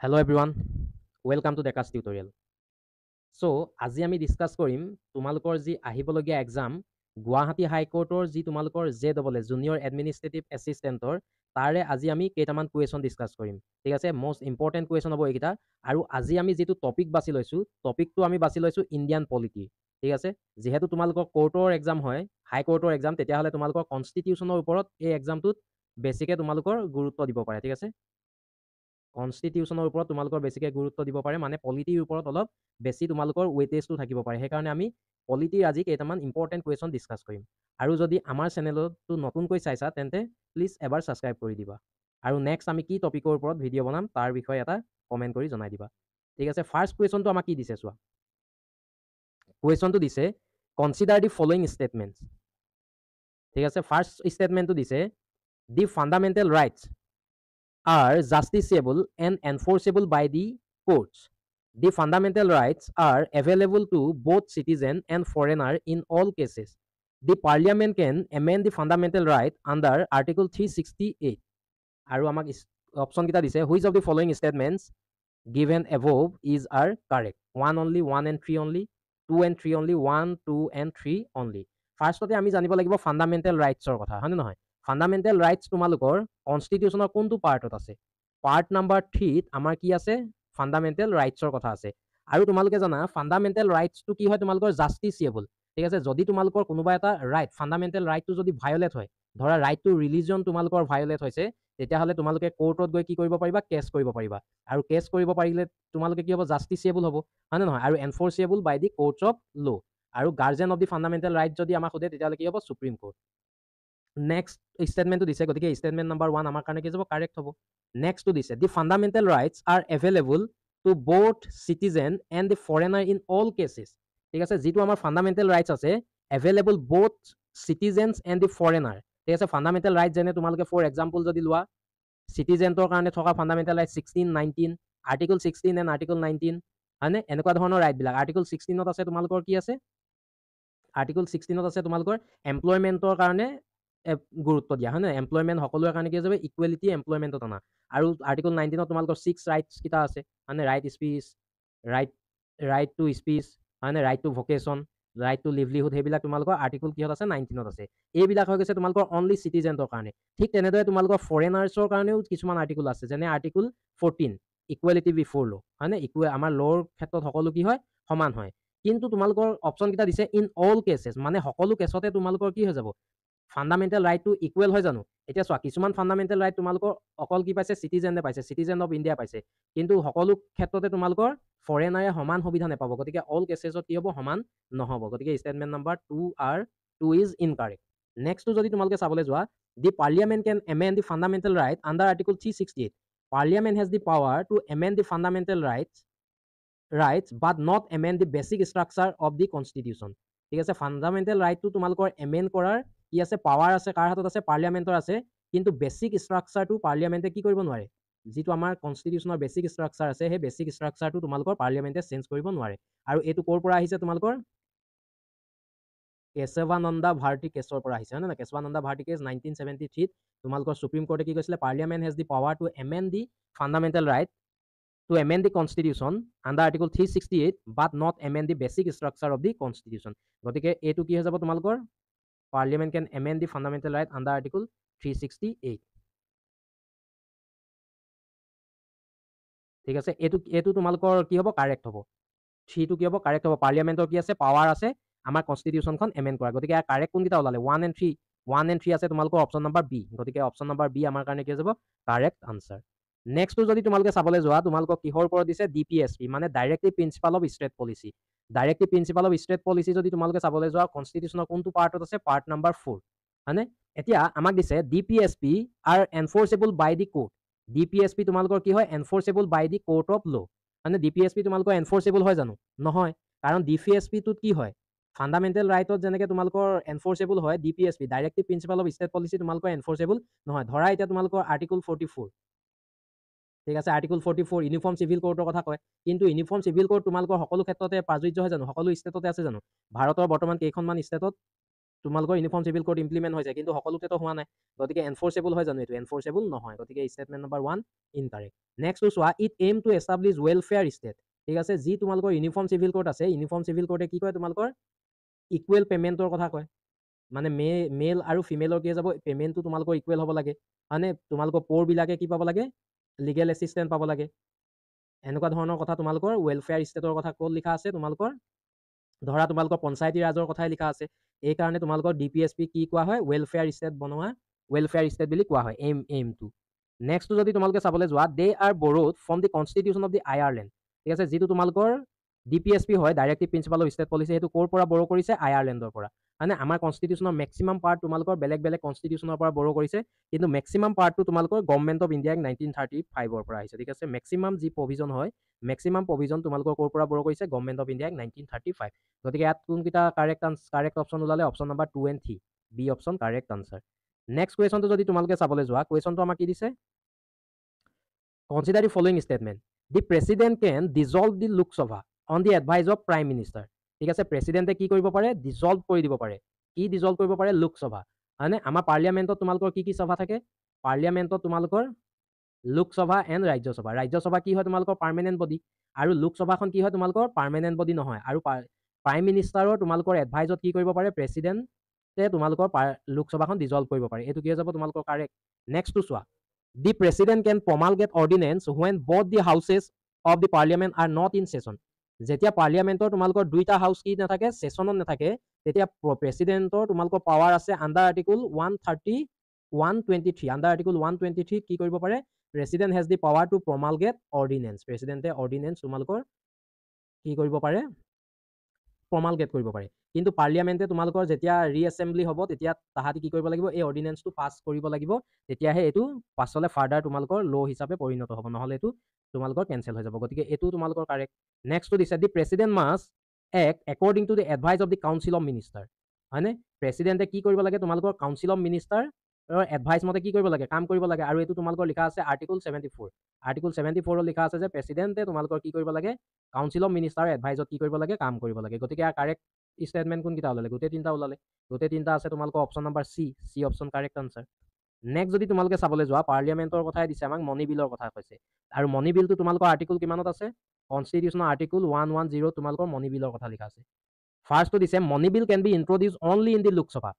Hello everyone, welcome to Dekas tutorial. So, আজি আমি discuss কৰিম তোমালোকৰ যি আহিবলগীয়া এক্সাম গুৱাহাটী হাইকোৰ্টৰ যি তোমালোকৰ JEE জুনিয়ৰ এডমিনিষ্ট্ৰেটিভ এছিষ্টেণ্টৰ তাৰে আজি আমি কেইটামান কুৱেশ্যন ডিসকাস কৰিম। ঠিক আছে, মোস্ট ইম্পৰ্টেণ্ট কুৱেশ্যন হ'ব এইকেইটা। আৰু আজি আমি যিটো টপিক বাছি লৈছোঁ, টপিকটো আমি বাছি লৈছোঁ ইণ্ডিয়ান পলিটি। ঠিক আছে, যিহেতু তোমালোকৰ কোৰ্টৰ এক্সাম হয়, হাইকোৰ্টৰ এক্সাম, তেতিয়াহ'লে তোমালোকৰ কনষ্টিটিউশ্যনৰ ওপৰত এই এক্সামটোত বেছিকৈ তোমালোকৰ গুৰুত্ব দিব পাৰে। ঠিক আছে, কনষ্টিটিউশ্যনৰ ওপৰত তোমালোকৰ বেছিকৈ গুৰুত্ব দিব পাৰে, মানে পলিটিৰ ওপৰত অলপ বেছি তোমালোকৰ ৱেইটেজটো থাকিব পাৰে। সেইকাৰণে আমি পলিটিৰ আজি কেইটামান ইম্পৰ্টেণ্ট কুৱেশ্যন ডিছকাছ কৰিম। আৰু যদি আমাৰ চেনেলটো নতুনকৈ চাইছা তেন্তে প্লিজ এবাৰ ছাবস্ক্ৰাইব কৰি দিবা। আৰু নেক্সট আমি কি টপিকৰ ওপৰত ভিডিঅ' বনাম তাৰ বিষয়ে এটা কমেণ্ট কৰি জনাই দিবা। ঠিক আছে, ফাৰ্ষ্ট কুৱেশ্যনটো আমাক কি দিছে চোৱা। কুৱেশ্যনটো দিছে কনচিডাৰ দি ফলোয়িং ষ্টেটমেণ্টছ। ঠিক আছে, ফাৰ্ষ্ট ষ্টেটমেণ্টটো দিছে the fundamental rights are justiciable and enforceable by the courts. The fundamental rights are available to both citizen and foreigner in all cases. The parliament can amend the fundamental right under Article 368. আৰু আমাক option কেইটা দিছে, which of the following statements given above is are correct? 1 only, 1 and 3 only, 2 and 3 only, 1, 2 and 3 only. ফাৰ্ষ্টতে আমি জানিব লাগিব fundamental ৰাইটছৰ কথা, হয়নে নহয়? ফাণ্ডামেণ্টেল ৰাইটছ তোমালোকৰ কনষ্টিটিউশ্যনৰ কোনটো পাৰ্টত আছে? পাৰ্ট নাম্বাৰ 3ত আমাৰ কি আছে? ফাণ্ডামেণ্টেল ৰাইটছৰ কথা আছে। আৰু তোমালোকে জানা ফাণ্ডামেণ্টেল ৰাইটছটো কি হয়? তোমালোকৰ জাষ্টিচিয়েবল। ঠিক আছে, যদি তোমালোকৰ কোনোবা এটা ৰাইট, ফাণ্ডামেণ্টেল ৰাইটটো যদি ভায়লেট হয়, ধৰা ৰাইট টু ৰিলিজন তোমালোকৰ ভায়লেট হৈছে, তেতিয়াহ'লে তোমালোকে কোৰ্টত গৈ কি কৰিব পাৰিবা? কেছ কৰিব পাৰিবা। আৰু কেছ কৰিব পাৰিলে তোমালোকে কি হ'ব? জাষ্টিচিয়েবল হ'ব, হয়নে নহয়? আৰু এনফৰ্চেবল by the courts of law'. আৰু guardian of the fundamental right যদি আমাক সোধে তেতিয়াহ'লে কি হ'ব? Supreme court. নেক্সট ষ্টেটমেণ্টটো দিছে, গতিকে ষ্টেটমেণ্ট নাম্বাৰ 1 আমাৰ কাৰণে কি যাব? কাৰেক্ট হ'ব। নেক্সটটো দিছে the fundamental rights are available to both citizen and the foreigner in all cases. ঠিক আছে, যিটো আমাৰ ফাণ্ডামেণ্টেল ৰাইটছ আছে, available both citizens and the foreigner. ঠিক আছে, ফাণ্ডামেণ্টেল ৰাইট যেনে তোমালোকে ফৰ এক্সাম্পল যদি লোৱা, চিটিজেণ্টৰ কাৰণে থকা fundamental right 16, 19, article 16 and article 19, হয়নে? এনেকুৱা ধৰণৰ ৰাইটবিলাক। আৰ্টিকল 16ত আছে তোমালোকৰ কি আছে? আৰ্টিকল 16ত আছে তোমালোকৰ এমপ্লয়মেণ্টৰ কাৰণে গুৰুত্ব দিয়া, হয় নে? এমপ্লয়মেণ্ট সকলোৰে কাৰণে কি যাব? ইকুৱেলিটি এমপ্লয়মেণ্টত অনা। আৰু আৰ্টিকল 19ত তোমালোকৰ 6 ৰাইটছ কেইটা আছে, মানে right speech, right to speech, হয়নে? Right to vocation, right to livelihood, সেইবিলাক তোমালোকৰ আৰ্টিকল কিহত আছে? 19ত আছে। এইবিলাক হৈ গৈছে তোমালোকৰ অনলি চিটিজেণ্টৰ কাৰণে। ঠিক তেনেদৰে তোমালোকৰ ফৰেনাৰ্ছৰ কাৰণেও কিছুমান আৰ্টিকল আছে, যেনে আৰ্টিকল 14 ইকুৱেলিটি বিফৰ ল', হয়নে? আমাৰ ল'ৰ ক্ষেত্ৰত সকলো কি হয়? সমান হয়। কিন্তু তোমালোকৰ অপশ্যন কেইটা দিছে ইন অল কেছেছ, মানে সকলো কেছতে তোমালোকৰ কি হৈ যাব? ফাণ্ডামেণ্টেল ৰাইটটো ইকুৱেল হয় জানো? এতিয়া চোৱা, কিছুমান ফাণ্ডামেণ্টেল ৰাইট তোমালোকৰ অকল কি পাইছে? চিটিজেনে পাইছে, চিটিজেন অফ ইণ্ডিয়া পাইছে। কিন্তু সকলো ক্ষেত্ৰতে তোমালোকৰ ফৰেনাৰে সমান সুবিধা নাপাব। গতিকে অল কেছেছত কি হ'ব? সমান নহ'ব। গতিকে ষ্টেটমেণ্ট নাম্বাৰ 2 ইজ ইনকাৰেক্ট। নেক্সটটো যদি তোমালোকে চাবলৈ যোৱা, the parliament can amend the fundamental right under article 368. Parliament has the power to amend the fundamental rights but not amend the basic structure of the constitution. ঠিক আছে, fundamental ৰাইটটো তোমালোকৰ amend কৰাৰ কি আছে? পাৱাৰ আছে। কাৰ হাতত আছে? পাৰ্লিয়ামেণ্টৰ আছে। কিন্তু বেছিক ষ্ট্ৰাকচাৰটো পাৰ্লিয়ামেণ্টে কি কৰিব নোৱাৰে? যিটো আমাৰ কনষ্টিটিউশ্যনৰ বেছিক ষ্ট্ৰাকচাৰ আছে, সেই বেছিক ষ্ট্ৰাকচাৰটো তোমালোকৰ পাৰ্লিয়ামেণ্টে চেঞ্জ কৰিব নোৱাৰে। আৰু এইটো ক'ৰ পৰা আহিছে? তোমালোকৰ কেশৱানন্দা ভাৰতী কেছৰ পৰা আহিছে, হয় নে? কেশৱানন্দা ভাৰতী কেছ 1973ত তোমালোকৰ সুপ্ৰিম কোৰ্টে কি কৈছিলে? Parliament has the power to amend the fundamental right, to amend the constitution under article 368 but not amend the basic structure of the constitution. গতিকে এইটো কি হৈ যাব তোমালোকৰ? Parliament can amend the fundamental right under article 368. ঠিক আছে, এইটো তোমালোকৰ কি হ'ব? কাৰেক্ট হ'ব। 3টো কি হ'ব? কাৰেক্ট হ'ব। পাৰ্লিয়ামেণ্টৰ কি আছে? পাৱাৰ আছে আমাৰ কনষ্টিটিউশ্যনখন এমেণ্ড কৰা। গতিকে কাৰেক্ট কোনকেইটা ওলালে? 1 and 3। 1 and 3 আছে তোমালোকৰ অপশ্যন নাম্বাৰ বি। গতিকে অপশ্যন নাম্বাৰ বি আমাৰ কাৰণে কি হৈ যাব? Correct answer. নেক্সটটো যদি তোমালোকে চাবলৈ যোৱা, তোমালোকক কিহৰ ওপৰত দিছে? DPSP, মানে directive principle of state policy. Directive principle of state policy যদি তোমালোকে চাবলৈ যোৱা, কনষ্টিটিউশ্যনৰ কোনটো পাৰ্টত আছে? পাৰ্ট নাম্বাৰ 4, হয়নে? এতিয়া আমাক দিছে DPSP are enforceable by the court. DPSP তোমালোকৰ কি হয়? এনফৰ্চেবল by the court of law'. মানে DPSP তোমালোকৰ এনফৰ্চেবল হয় জানো? নহয়, কাৰণ DPSPটোত কি হয়? ফাণ্ডামেণ্টেল ৰাইটত যেনেকৈ তোমালোকৰ এনফৰ্চেবল হয়, DPSP directive principle of state policy তোমালোকৰ এনফৰ্চেবল নহয়। ধৰা এতিয়া তোমালোকৰ আৰ্টিকল 44, ঠিক আছে, আৰ্টিকল 44 ইউনিফৰ্ম চিভিল কোৰ্টৰ কথা কয়। কিন্তু ইউনিফৰ্ম চিভিল কোৰ্ট তোমালোকৰ সকলো ক্ষেত্ৰতে প্ৰাযোজ্য হয় জানো? সকলো ষ্টেটতে আছে জানো? ভাৰতৰ বৰ্তমান কেইখনমান ষ্টেটত তোমালোকৰ ইউনিফৰ্ম চিভিল কোড ইমপ্লিমেণ্ট হৈছে, কিন্তু সকলোতেতো হোৱা নাই। গতিকে এনফৰ্চেবল হয় জানো? এইটো এনফৰ্চেবল নহয়। গতিকে ষ্টেটমেণ্ট নাম্বাৰ 1 ইনকাৰেক্ট। নেক্সটটো চোৱা, it aim to establish welfare state. ঠিক আছে, যি তোমালোকৰ ইউনিফৰ্ম চিভিল কোড আছে, ইউনিফৰ্ম চিভিল কোডে কি কয় তোমালোকৰ ইকুৱেল পে'মেণ্টৰ কথা কয়। মানে মেল আৰু ফিমেলৰ কি যাব, পে'মেণ্টটো তোমালোকৰ ইকুৱেল হ'ব লাগে। মানে তোমালোকৰ প'ৰবিলাকে কি পাব লাগে, লিগেল এছিষ্টেণ্ট পাব লাগে। এনেকুৱা ধৰণৰ কথা তোমালোকৰ ৱেলফেয়াৰ ষ্টেটৰ কথা ক'ত লিখা আছে, তোমালোকৰ ধৰা তোমালোকৰ পঞ্চায়তী ৰাজৰ কথাই লিখা আছে। এইকাৰণে তোমালোকৰ DPSP কি কোৱা হয়, ৱেলফেয়াৰ ষ্টেট বনোৱা, ৱেলফেয়াৰ ষ্টেট বুলি কোৱা হয় এইমটো। নেক্সটটো যদি তোমালোকে চাবলৈ যোৱা, they are borrowed from the constitution of the Ireland. ঠিক আছে, যিটো তোমালোকৰ DPSP হয়, directive principle of state policy, সেইটো ক'ৰ পৰা বৰো কৰিছে, আয়াৰলেণ্ডৰ পৰা। মানে আমাৰ কনষ্টিটিউশ্যনৰ মেক্সিমাম পাৰ্ট তোমালোকৰ বেলেগ বেলেগ কনষ্টিটিউশ্যনৰ পৰা বৰো কৰিছে, কিন্তু মেক্সিমাম পাৰ্টটো তোমালোকৰ গভৰ্ণমেণ্ট অফ ইণ্ডিয়াক 1935 পৰা আহিছে। ঠিক আছে, মেক্সিমাম যি প্ৰভিজন হয়, মেক্সিমাম প্ৰভিজন তোমালোকৰ ক'ৰ পৰা বৰো কৰিছে, গভৰ্ণমেণ্ট অফ ইণ্ডিয়াক 1935। গতিকে ইয়াত কোনকেইটা কাৰেক্ট অপশ্যন ওলালে, option number 2 and 3, B option correct answer. Next কুৱেশ্যনটো যদি তোমালোকে চাবলৈ যোৱা, কুৱেশ্যনটো আমাক কি দিছে, consider the following statement, the president can dissolve the Lok Sabha on the advice of prime minister. ঠিক আছে, প্ৰেচিডেণ্টে কি কৰিব পাৰে, ডিজলভ কৰি দিব পাৰে। কি ডিজলভ কৰিব পাৰে, লোকসভা। হয়নে, আমাৰ পাৰ্লিয়ামেণ্টত তোমালোকৰ কি কি সভা থাকে, পাৰ্লিয়ামেণ্টত তোমালোকৰ লোকসভা এণ্ড ৰাজ্যসভা। ৰাজ্যসভা কি হয় তোমালোকৰ পাৰ্মানেণ্ট বডি, আৰু লোকসভাখন কি হয় তোমালোকৰ পাৰ্মানেণ্ট বডি নহয়। আৰু প্ৰাইম মিনিষ্টাৰৰ তোমালোকৰ এডভাইজত কি কৰিব পাৰে, প্ৰেচিডেণ্টে তোমালোকৰ লোকসভাখন ডিজলভ কৰিব পাৰে। এইটো কি হৈ যাব তোমালোকৰ কাৰেক্ট। নেক্সটটো চোৱা, the president can promulgate ordinance when both the houses of the parliament are not in session. যেতিয়া পাৰ্লিয়ামেণ্টৰ তোমালোকৰ দুইটা হাউচ কি নাথাকে, ছেছনত নাথাকে, তেতিয়া প্ৰেচিডেণ্টৰ তোমালোকৰ পাৱাৰ আছে আণ্ডাৰ আৰ্টিকল 123, আণ্ডাৰ আৰ্টিকল 123 কি কৰিব পাৰে, president has the power to promulgate ordinance. প্ৰেচিডেণ্টে অৰ্ডিনেন্স তোমালোকৰ কি কৰিব পাৰে, প্ৰমালগেট কৰিব পাৰে। কিন্তু পাৰ্লিয়ামেণ্টে তোমালোকৰ যেতিয়া ৰিএছেম্বলি হ'ব, তেতিয়া তাহাঁতি কি কৰিব লাগিব, এই অৰ্ডিনেন্সটো পাছ কৰিব লাগিব, তেতিয়াহে এইটো পাছলৈ ফাৰ্ডাৰ তোমালোকৰ ল' হিচাপে পৰিণত হ'ব, নহ'লে এইটো তোমালোকৰ কেঞ্চেল হৈ যাব। গতিকে এইটো তোমালোকৰ কাৰেক্ট। নেক্সটটো দিছে, the president must act according to the advice of the council of minister. হয়নে, প্ৰেচিডেণ্টে কি কৰিব লাগে, তোমালোকৰ কাউন্সিল অফ মিনিষ্টাৰ এডভাইচ মতে কি কৰিব লাগে, কাম কৰিব লাগে। আৰু এইটো তোমালোকৰ লিখা আছে আৰ্টিকল 74। আৰ্টিকল 74 লিখা আছে যে প্ৰেচিডেণ্টে তোমালোকৰ কি কৰিব লাগে, কাউন্সিল অফ মিনিষ্টাৰৰ এডভাইজত কি কৰিব লাগে, কাম কৰিব লাগে। গতিকে ইয়াৰ কাৰেক্ট ষ্টেটমেণ্ট কোনকেইটা ওলালে, গোটেই তিনিটা ওলালে। গোটেই তিনিটা আছে তোমালোকৰ option number C option correct answer. Next যদি তোমালোকে চাবলৈ যোৱা, পাৰ্লিয়ামেণ্টৰ কথাই দিছে আমাক, মনি বিলৰ কথা কৈছে। আৰু মনি বিলটো তোমালোকৰ আৰ্টিকল কিমানত আছে, কনষ্টিটিউশ্যনৰ আৰ্টিকল 110 তোমালোকৰ মনি বিলৰ কথা লিখা আছে। ফাৰ্ষ্টটো দিছে, money bill can be introduce only in the Lok Sabha.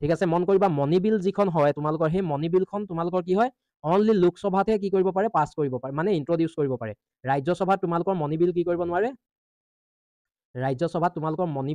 ঠিক আছে, মন কৰিবা, মনি বিল যিখন হয় তোমালোকৰ, সেই মনি বিলখন তোমালোকৰ কি হয়, অনলি লোকসভাতহে কি কৰিব পাৰে, পাছ কৰিব পাৰে, মানে ইন্ট্ৰডিউচ কৰিব পাৰে। ৰাজ্যসভাত তোমালোকৰ মনি বিল কি কৰিব নোৱাৰে, ৰাজ্যসভাত তোমালোকৰ মনি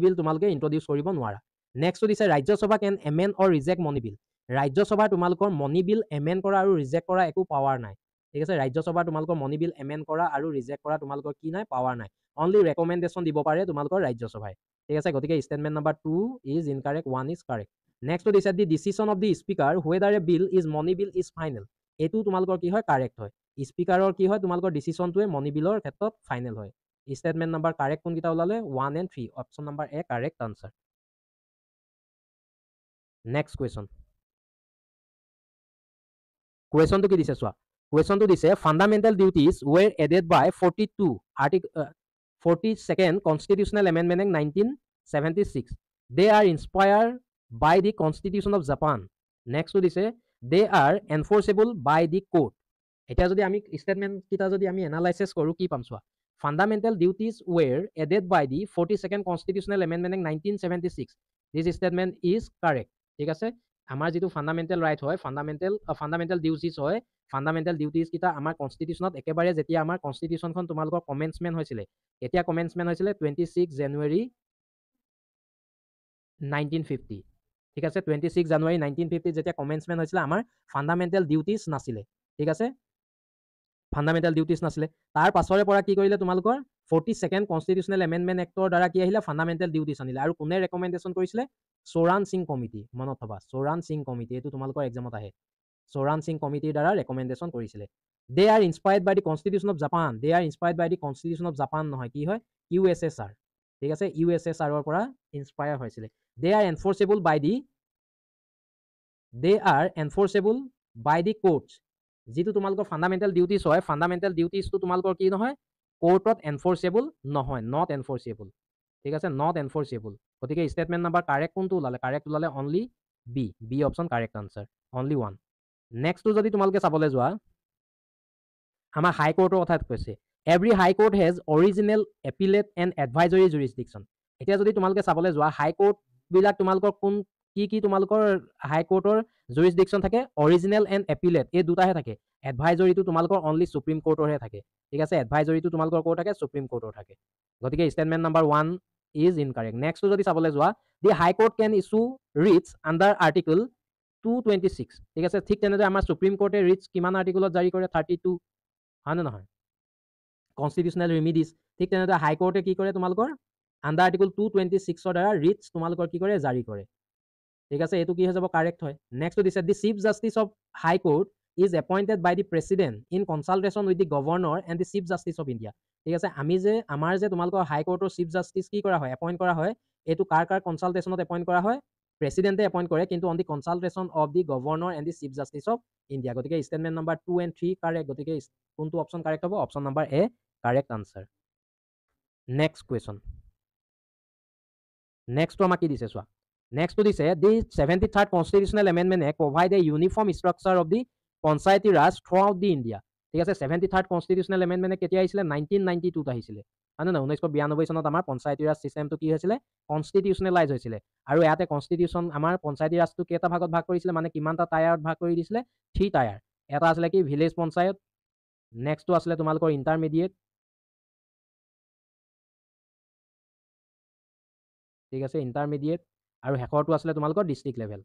বিল তোমালোকে ইন্ট্ৰডিউচ কৰিব নোৱাৰা। নেক্সটটো দিছে, ৰাজ্যসভা কেন এমেণ্ড অৰ ৰিজেক্ট মনি বিল। ৰাজ্যসভাৰ তোমালোকৰ মনি বিল এমেণ্ড কৰা আৰু ৰিজেক্ট কৰা একো পাৱাৰ নাই। ঠিক আছে, ৰাজ্যসভাৰ তোমালোকৰ মনি বিল এমেণ্ড কৰা আৰু ৰিজেক্ট কৰা তোমালোকৰ কি নাই, পাৱাৰ নাই। অনলি ৰেকমেণ্ডেশ্যন দিব পাৰে তোমালোকৰ ৰাজ্যসভাই। ঠিক আছে, গতিকে statement number 2 is incorrect, 1 is correct. নেক্সটটো দিছে, the decision of the speaker whether a bill is money bill is final. এইটো তোমালোকৰ কি হয়, কাৰেক্ট হয়। স্পীকাৰৰ কি হয়, তোমালোকৰ ডিচিশ্যনটোৱে মনি বিলৰ ক্ষেত্ৰত ফাইনেল হয়। ষ্টেটমেণ্ট নম্বৰ কাৰেক্ট কোনকেইটা ওলালে, 1 and 3, option number A correct answer. Next কুৱেশ্যনটো কি দিছে চোৱা, কুৱেশ্যনটো দিছে, fundamental duties were added by 42nd constitutional amendment act 1976. They are inspired by the constitution of Japan. নেক্সটটো দিছে, they R enforceable by the court. এতিয়া যদি আমি ষ্টেটমেণ্টকেইটা যদি আমি এনালাইচিছ কৰোঁ, কি পাম চোৱা, fundamental duties were added by the 42nd constitutional amendment act 1976. This statement is correct. ঠিক আছে, আমাৰ যিটো ফাণ্ডামেণ্টেল ৰাইট হয়, ফাণ্ডামেণ্টেল ডিউটিজ হয়, ফাণ্ডামেণ্টেল ডিউটিজ কেইটা আমাৰ কনষ্টিটিউচনত একেবাৰে যেতিয়া আমাৰ কনষ্টিটিউচনখন তোমালোকৰ কমেন্সমেণ্ট হৈছিলে, কেতিয়া কমেন্সমেণ্ট হৈছিলে, 26 জানুৱাৰী 1950। ঠিক আছে, 26 জানুৱাৰী 1950 যেতিয়া কমেন্সমেণ্ট হৈছিলে, আমাৰ ফাণ্ডামেণ্টেল ডিউটিজ নাছিলে। ঠিক আছে, ফাণ্ডামেণ্টেল ডিউটিজ নাছিলে। তাৰ পাছৰে পৰা কি কৰিলে তোমালোকৰ 42nd কনষ্টিটিউচনেল এমেণ্ডমেণ্ট এক্টৰ দ্বাৰা কি আহিলে, ফাণ্ডামেণ্টেল ডিউটিজ আনিলে। আৰু কোনে ৰেকমেণ্ডেশ্যন কৰিছিলে, চৌৰাণ সিং কমিটি। মনত থবা, চৌৰাণ সিং কমিটি, এইটো তোমালোকৰ এক্সামত আহে। চৌৰাণ সিং কমিটিৰ দ্বাৰা ৰেকমেণ্ডেশ্যন কৰিছিলে। They are inspired by the constitution of Japan. They are inspired by the constitution of Japan নহয়, কি হয়, USSR। ঠিক আছে, USSRৰ পৰা ইনস্পায়াৰ হৈছিলে। দে R enforceable by the courts. যিটো তোমালোকৰ ফাণ্ডামেণ্টেল ডিউটিজ হয়, ফাণ্ডামেণ্টেল ডিউটিজটো তোমালোকৰ কি নহয়, কোৰ্টত এনফৰ্চেবল নহয়, নট এনফৰ্চেবল। ঠিক আছে, নট এনফৰ্চেবল। গতিকে ষ্টেটমেণ্ট নাম্বাৰ কাৰেক্ট কোনটো ওলালে, কাৰেক্ট ওলালে only B option correct answer, only 1। নেক্সটটো যদি তোমালোকে চাবলৈ যোৱা আমাৰ হাই কোৰ্টৰ কথা কৈছে every high court has original appellate and advisory jurisdiction এতিয়া যদি তোমালোকে চাবলৈ যোৱা হাই কোৰ্টবিলাক তোমালোকৰ কোন কি তোমালোকৰ হাই কোৰ্টৰ জুৰিছডিকশ্যন থাকে অৰিজিনেল এণ্ড এপিলেট এই দুটাহে থাকে এডভাইজৰীটো তোমালোকৰ অনলি সুপ্ৰিম কোৰ্টৰহে থাকে ঠিক আছে এডভাইজৰীটো তোমালোকৰ ক'ৰ থাকে সুপ্ৰিম কোৰ্টৰ থাকে গতিকে ষ্টেটমেণ্ট নাম্বাৰ 1 ইজ ইনকাৰেক্ট নেক্সটটো যদি চাবলৈ যোৱা দি হাই কোৰ্ট কেন ইছ্যু ৰিটছ আণ্ডাৰ আৰ্টিকল 226 ঠিক আছে ঠিক তেনেদৰে আমাৰ সুপ্ৰিম কোৰ্টে ৰিটছ কিমান আৰ্টিকলত জাৰি কৰে 32 হয় নে নহয় কনষ্টিটিউচনেল ৰিমিডিজ ঠিক তেনেদৰে হাই কোৰ্টে কি কৰে তোমালোকৰ আণ্ডাৰ আৰ্টিকল 226 দ্বাৰা ৰিটছ তোমালোকৰ কি কৰে জাৰি কৰে ঠিক আছে এইটো কি হৈ যাব কাৰেক্ট হয় নেক্সট দিছে the chief justice of high court is appointed by the president in consultation with the governor and the chief justice of India ঠিক আছে আমাৰ যে তোমালোকৰ হাই কোৰ্টৰ চিফ জাষ্টিছ কি কৰা হয় এপইণ্ট কৰা হয় এইটো কাৰ কনচালটেশ্যনত এপইণ্ট কৰা হয় প্ৰেচিডেণ্টে এপইণ্ট কৰে কিন্তু on the consultation of the governor and the chief justice of India গতিকে ষ্টেটমেণ্ট নাম্বাৰ 2 and 3 কাৰেক্ট গতিকে কোনটো অপশ্যন কাৰেক্ট হ'ব option number A correct answer next question নেক্সটটো আমাক কি দিছে চোৱা নেক্সটটো দিছে দি 73rd constitutional amendment act provide A uniform structure of the panchayati Raj through out the India ঠিক আছে 73rd কনষ্টিটিউচনেল এমেণ্ডমেণ্ট কেতিয়া আহিছিলে 1992 আহিছিলে হয় নে 1992 চনত আমাৰ পঞ্চায়তী ৰাজ চিষ্টেমটো কি হৈছিলে কনষ্টিটিউচনেলাইজ হৈছিলে আৰু ইয়াতে কনষ্টিটিউচন আমাৰ পঞ্চায়তী ৰাজটো কেইটা ভাগত ভাগ কৰিছিলে মানে কিমানটা টায়াৰত ভাগ কৰি দিছিলে 3 টায়াৰ এটা আছিলে কি ভিলেজ পঞ্চায়ত নেক্সটটো আছিলে তোমালোকৰ ইণ্টাৰমিডিয়েট ঠিক আছে ইণ্টাৰমিডিয়েট আৰু শেষৰটো আছিলে তোমালোকৰ ডিষ্ট্ৰিক্ট লেভেল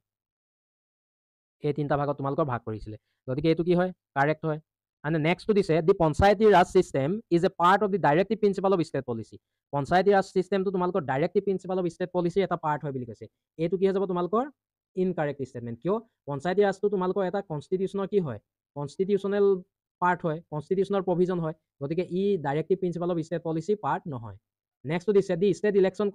এই তিনিটা ভাগত তোমালোকৰ ভাগ কৰিছিলে গতিকে এইটো কি হয় কাৰেক্ট হয় and next দিছে the panchayati raj system is a part of the directive principle of state policy panchayati raj চিষ্টেমটো তোমালোকৰ ডাইৰেক্টিভ প্ৰিন্সিপাল অফ ষ্টেট পলিচিৰ এটা পাৰ্ট হয় বুলি কৈছে এইটো কি হৈ যাব তোমালোকৰ ইনকাৰেক্ট ষ্টেটমেণ্ট কিয় পঞ্চায়তী ৰাজটো তোমালোকৰ এটা কনষ্টিটিউচনৰ কি হয় কনষ্টিটিউচনেল পাৰ্ট হয় কনষ্টিটিউচনৰ প্ৰভিজন হয় গতিকে ই directive principle of state policy part নহয় নেক্সট দিছে the state election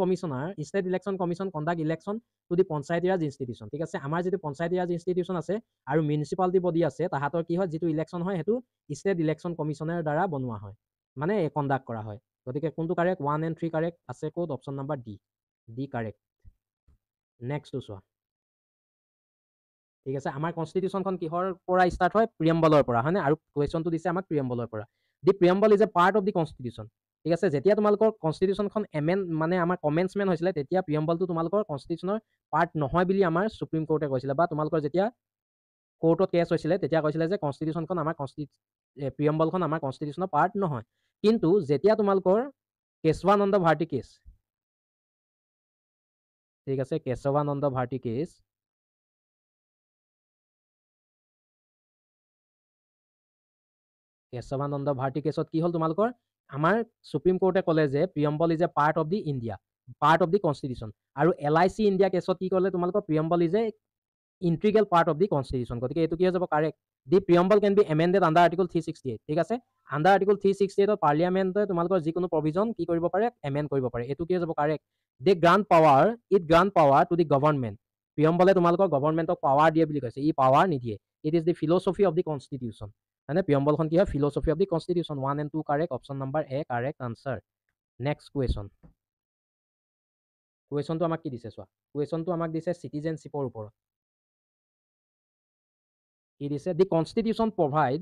commission conduct election to the panchayati raj institution ঠিক আছে আমাৰ যিটো পঞ্চায়তী ৰাজ ইনষ্টিটিউচন আছে আৰু মিউনিচিপালিটি বডি আছে তাহাঁতৰ কি হয় যিটো ইলেকশ্যন হয় সেইটো ষ্টেট ইলেকশ্যন কমিশ্যনৰ দ্বাৰা বনোৱা হয় মানে কণ্ডাক্ট কৰা হয় গতিকে কোনটো কাৰেক্ট 1 and 3 কাৰেক্ট আছে ক'ত অপশ্যন নাম্বাৰ ডি কাৰেক্ট নেক্সটটো চোৱা ঠিক আছে আমাৰ কনষ্টিটিউচনখন কিহৰ পৰা ষ্টাৰ্ট হয় প্ৰিএম্বলৰ পৰা হয়নে আৰু কুৱেশ্যনটো দিছে আমাক প্ৰিএম্বলৰ পৰা the preamble is a part of the constitution ঠিক আছে যেতিয়া তোমালোকৰ কনষ্টিটিউচনখন মানে আমাৰ কমেন্সমেণ্ট হৈছিলে তেতিয়া প্ৰিএম্বলটো তোমালোকৰ কনষ্টিটিউচনৰ পাৰ্ট নহয় বুলি আমাৰ সুপ্ৰিম কোৰ্টে কৈছিলে বা তোমালোকৰ যেতিয়া কোৰ্টত কেছ হৈছিলে তেতিয়া কৈছিলে যে কনষ্টিটিউচনখন আমাৰ প্ৰিএম্বলখন আমাৰ কনষ্টিটিউচনৰ পাৰ্ট নহয় কিন্তু যেতিয়া তোমালোকৰ কেশৱানন্দ ভাৰতী কেছ ঠিক আছে কেশৱানন্দ ভাৰতী কেছ কেশৱানন্দ ভাৰতী কেছত কি হ'ল তোমালোকৰ আমাৰ সুপ্ৰিম কোৰ্টে ক'লে যে preamble is a part of the India part of the constitution আৰু LIC ইণ্ডিয়া কেছত কি ক'লে তোমালোকৰ preamble is a integral part of the constitution গতিকে এইটো কি হৈ যাব correct the preamble can be amended under article 368 ঠিক আছে আণ্ডাৰ আৰ্টিকল 368 পাৰ্লিয়ামেণ্টে তোমালোকৰ যিকোনো প্ৰভিজন কি কৰিব পাৰে এমেণ্ড কৰিব পাৰে এইটো কি হৈ যাব correct the grant power to the government প্ৰিএম্বলে তোমালোকৰ গভৰ্ণমেণ্টক পাৱাৰ দিয়ে বুলি কৈছে ই পাৱাৰ নিদিয়ে it is the philosophy of the constitution মানে প্ৰিএম্বলখন কি হয় philosophy of the constitution 1 and 2 correct option number A correct answer next কুৱেশ্যনটো আমাক কি দিছে চোৱা কুৱেশ্যনটো আমাক দিছে চিটিজেনশ্বিপৰ ওপৰত কি দিছে the constitution provide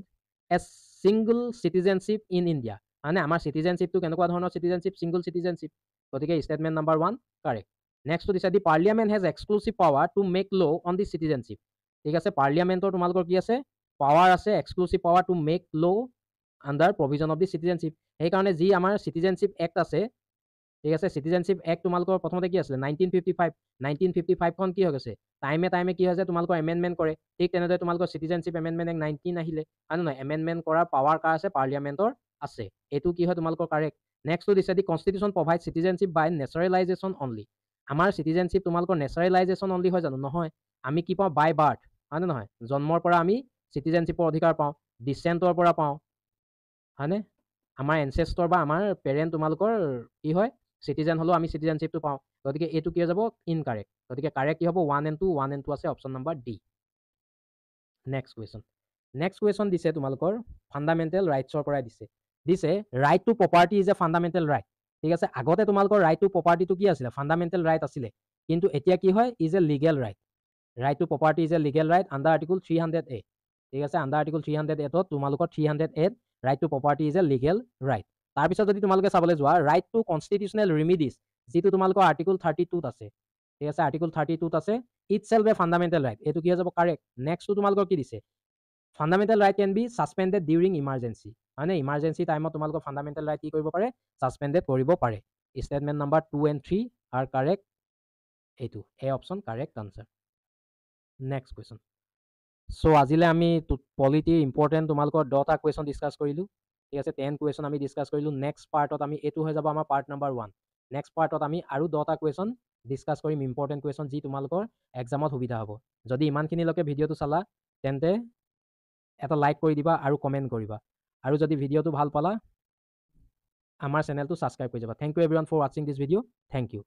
a single citizenship in India মানে আমাৰ চিটিজেনশ্বিপটো কেনেকুৱা ধৰণৰ চিটিজেনশ্বিপ ছিংগল চিটিজেনশ্বিপ গতিকে ষ্টেটমেণ্ট নাম্বাৰ 1 কাৰেক্ট নেক্সটটো দিছে the parliament has exclusive power to make law' on the citizenship ঠিক আছে পাৰ্লিয়ামেণ্টৰ তোমালোকৰ কি আছে পাৱাৰ আছে exclusive power to make law' under provision of the citizenship সেইকাৰণে যি আমাৰ চিটিজেনশ্বিপ এক্ট আছে ঠিক আছে চিটিজেনশ্বিপ এক্ট তোমালোকৰ প্ৰথমতে কি আছিলে 1955খন কি হৈ গৈছে টাইমে কি হৈছে তোমালোকৰ এমেণ্ডমেণ্ট কৰে ঠিক তেনেদৰে তোমালোকৰ চিটিজেনশ্বিপ এমেণ্ডমেণ্ট এক্ট 19 আহিলে হয় নহয় এমেণ্ডমেণ্ট কৰাৰ পাৱাৰ কাৰ আছে পাৰ্লিয়ামেণ্টৰ আছে এইটো কি হয় তোমালোকৰ কাৰেক্ট নেক্সটটো দিছে the constitution provide citizenship by নেচাৰেলাইজেশ্যন only আমাৰ চিটিজেনশ্বিপ তোমালোকৰ নেচাৰেলাইজেশ্যন অনলি হয় জানো নহয় আমি কি পাওঁ বাই বাৰ্থ হয় নে নহয় জন্মৰ পৰা আমি চিটিজেনশ্বিপৰ অধিকাৰ পাওঁ ডিচেণ্টৰ পৰা পাওঁ হয়নে আমাৰ এনচেষ্টৰ বা আমাৰ পেৰেণ্ট তোমালোকৰ কি হয় চিটিজেন হ'লেও আমি চিটিজেনশ্বিপটো পাওঁ গতিকে এইটো কি হৈ যাব ইনকাৰেক্ট গতিকে কাৰেক্ট কি হ'ব 1 and 2 আছে option number D next question দিছে তোমালোকৰ ফাণ্ডামেণ্টেল ৰাইটছৰ পৰাই দিছে right to property is a fundamental right ঠিক আছে আগতে তোমালোকৰ ৰাইট টু প্ৰপাৰ্টিটো কি আছিলে ফাণ্ডামেণ্টেল ৰাইট আছিলে কিন্তু এতিয়া কি হয় is a legal right to property is a legal right under article 300A ঠিক আছে আণ্ডাৰ আৰ্টিকল 308ত তোমালোকৰ 308 right to property is a legal right তাৰপিছত যদি তোমালোকে চাবলৈ যোৱা ৰাইট টু কনষ্টিটিউচনেল ৰিমিডিজ যিটো তোমালোকৰ আৰ্টিকল 32ত আছে ঠিক আছে আৰ্টিকল 32ত আছে itself a fundamental right এইটো কি হৈ যাব কাৰেক্ট নেক্সটটো তোমালোকৰ কি দিছে fundamental right can be suspended during emergency হয়নে ইমাৰ্জেঞ্চি টাইমত তোমালোকৰ ফাণ্ডামেণ্টেল ৰাইট কি কৰিব পাৰে ছাছপেণ্ডেড কৰিব পাৰে statement number 2 and 3 are correct এইটো A option correct answer next question so' আজিলৈ আমি পলিটিৰ ইম্পৰ্টেণ্ট তোমালোকৰ 10টা কুৱেশ্যন ডিছকাছ কৰিলোঁ ঠিক আছে 10 কুৱেশ্যন আমি ডিছকাছ কৰিলোঁ নেক্সট পাৰ্টত আমি এইটো হৈ যাব আমাৰ পাৰ্ট নাম্বাৰ 1 নেক্সট পাৰ্টত আমি আৰু 10টা কুৱেশ্যন ডিছকাছ কৰিম ইম্পৰ্টেণ্ট কুৱেশ্যন যি তোমালোকৰ এক্সামত সুবিধা হ'ব যদি ইমানখিনিলৈকে ভিডিঅ'টো চালা তেন্তে এটা লাইক কৰি দিবা আৰু কমেণ্ট কৰিবা আৰু যদি ভিডিঅ'টো ভাল পালা আমাৰ চেনেলটো ছাবস্ক্ৰাইব কৰি যাবা থেংক ইউ এভৰিৱান ফৰ ৱাচিং দিছ ভিডিঅ' থেংক ইউ